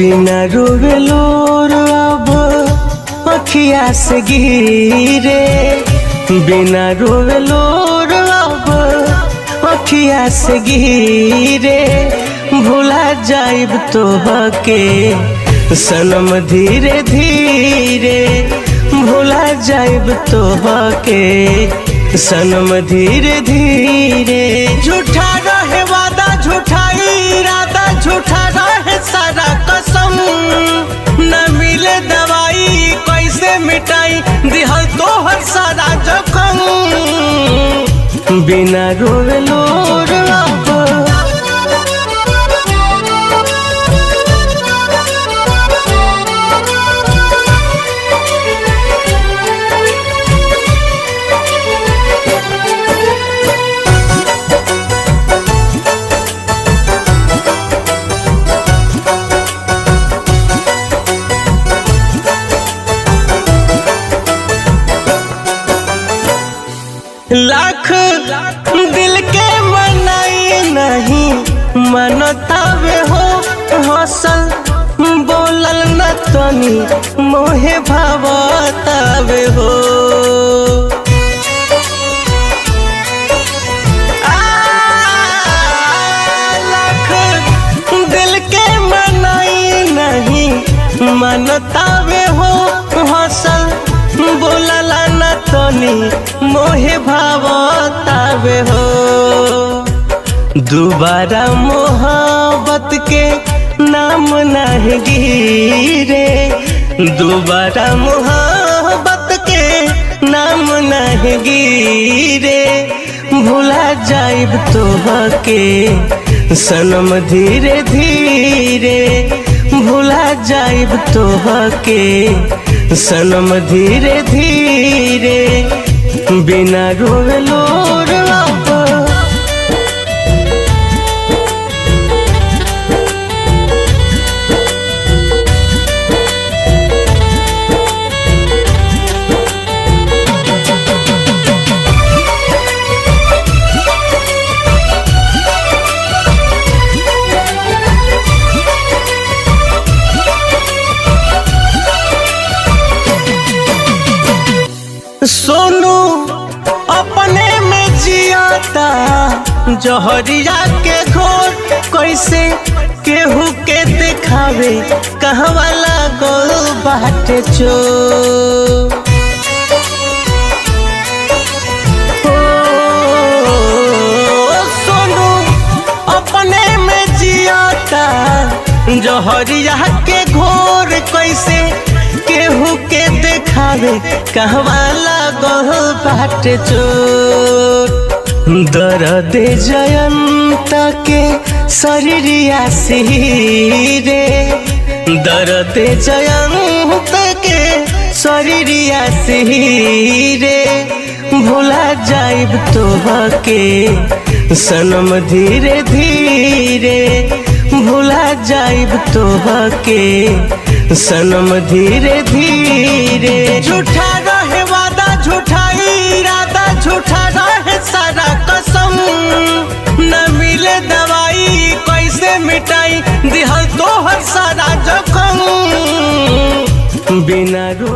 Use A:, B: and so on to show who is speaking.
A: बिना रोवे लोर अब अखिया से गिरे, बिना रोवे लोर अब अखिया से गिरे। भुला जाइब तोहके सनम धीरे धीरे, भुला जाइब तोहके सनम धीरे धीरे। झूठा रहे वादा, झूठा इरादा, झूठा रहे सारा कसम। न मिले दवाई कैसे मिटाई दिहल तोहर सारा जख्म। बिना रोवे लोर अब लाख दिल के मनाई नहीं मनतावे हो। हौसल बोलल न तनी मोहे भावतावे हो। लाख दिल के मनाई नहीं मनतावे हो। हौसल बोलल न तनी मोहे भावतावे हो। दोबारा मोहब्बत के नाम नहीं गिरे, दोबारा मोहब्बत के नाम नहीं गिरे। भुला जाइब तोहके सनम धीरे धीरे, भुला जाइब तोहके सनम धीरे धीरे। बिना रोवे लोर अब सोनू अपने में जियाता जहरिया के घोर। कैसे केहू के दिखावे कहवा लागल बाटे चोर। सोनू अपने में जियाता जहरिया के घोर। कैसे केहू के देखावे कहवा लागल बाटे चोर। दर्द जयंत के शरीरिया सिरे, दर्द जयंत के शरीरिया सिरे। भुला जाइब तोहके सनम धीरे धीरे, भुला जाइब तोहके सनम धीरे धीरे। झूठा रहे वादा, झूठा इरादा, झूठा रहे सारा कसम। न मिले दवाई कैसे मिटाई दिहल तोहर सारा जख्म। बिना रो